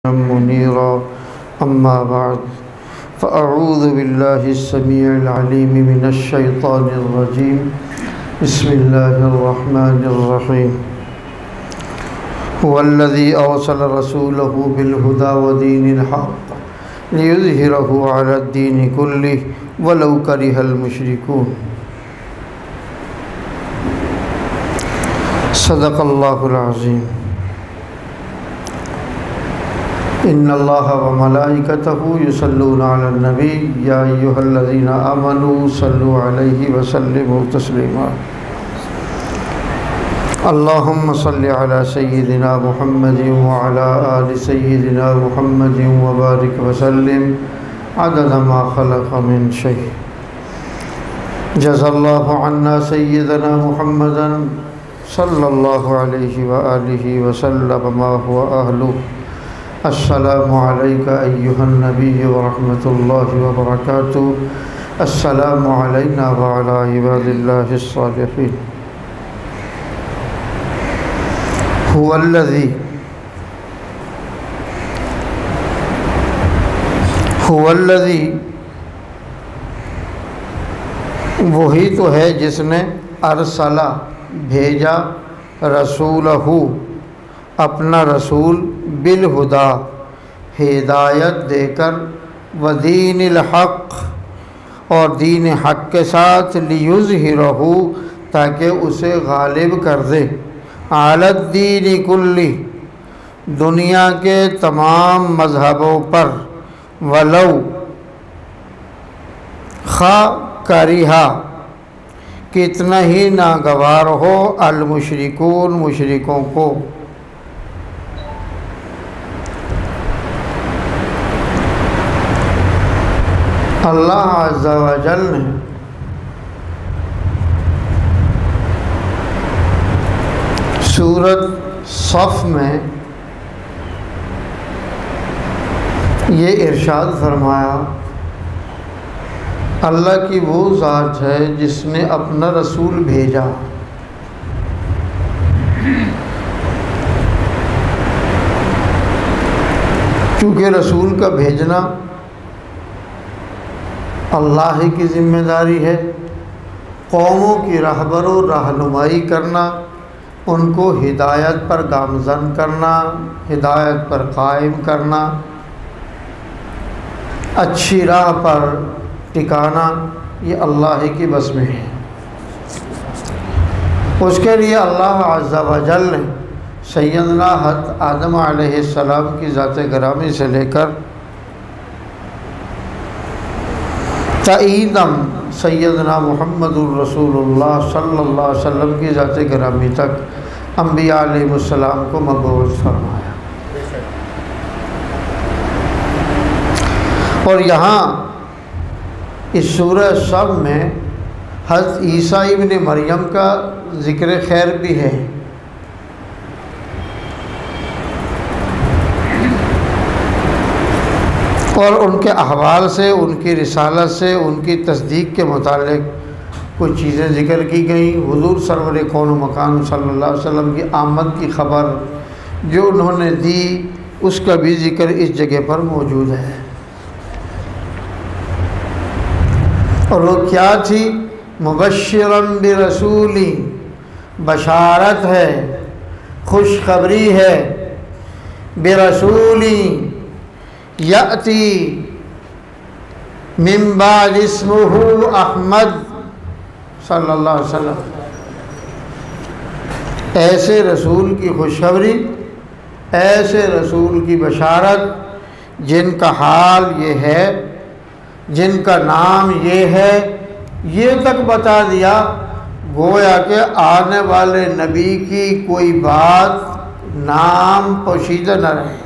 منيرا أما بعد فأعوذ بالله السميع العليم من الشيطان الرجيم بسم الله الرحمن الرحيم هو الذي أرسل رسوله بالهدى ودين الحق ليظهره على الدين كله ولو كره المشركون صدق الله العظيم ان اللہ وملائکتہ یصلون علی النبی یا ایھا الذین آمنوا صلوا علیہ وسلموا تسلیما اللہم صل علی سیدنا محمد وعلی آل سیدنا محمد وبارک وسلم عدد ما خلق من شیء جزا اللہ عنا سیدنا محمدا صلی اللہ علیہ وآلہ وسلم ما هو اہلہ السلام علیکہ ایہا النبی ورحمۃ اللہ وبرکاتہ السلام علینا وعلی عباد اللہ الصالحین هو الذی وہی تو ہے جس نے ارسلہ بھیجا رسولہ اپنا رسول بالہدا ہدایت دے کر ودین الحق اور دین حق کے ساتھ لیظہرہ تاکہ اسے غالب کر دے علی الدین کلی دنیا کے تمام مذہبوں پر ولو کرہا کتنا ہی ناگوار ہو المشرکون مشرکوں کو اللہ عز و جل نے سورۃ صف میں یہ ارشاد فرمایا اللہ کی وہ ذات ہے جس نے اپنا رسول بھیجا چونکہ رسول کا بھیجنا اللہ ہی کی ذمہ داری ہے قوموں کی رہبر و رہنمائی کرنا ان کو ہدایت پر گامزن کرنا ہدایت پر قائم کرنا اچھی راہ پر ٹکانا یہ اللہ ہی کی بس میں ہے اس کے لیے اللہ عز و جل نے سیدنا حضرت آدم علیہ السلام کی ذات گرامی سے لے کر تعیدم سیدنا محمد الرسول اللہ صلی اللہ علیہ وسلم کی ذات گرامی تک انبیاء علیہ السلام کو مبعوث فرمایا اور یہاں اس سورہ صف میں حضرت عیسیٰ ابن مریم کا ذکر خیر بھی ہے اور ان کے احوال سے ان کی رسالت سے ان کی تصدیق کے متعلق کچھ چیزیں ذکر کی گئیں حضور سرور کون و مکان صلی اللہ علیہ وسلم کی آمد کی خبر جو انہوں نے دی اس کا بھی ذکر اس جگہ پر موجود ہے اور وہ کیا تھی مبشراً برسولی بشارت ہے خوشخبری ہے برسولی یأتی من بعد اسمہ احمد صلی اللہ علیہ وسلم ایسے رسول کی خوشخبری ایسے رسول کی بشارت جن کا حال یہ ہے جن کا نام یہ ہے یہ تک بتا دیا گویا کہ آنے والے نبی کی کوئی بات نام پوشیدہ نہ رہے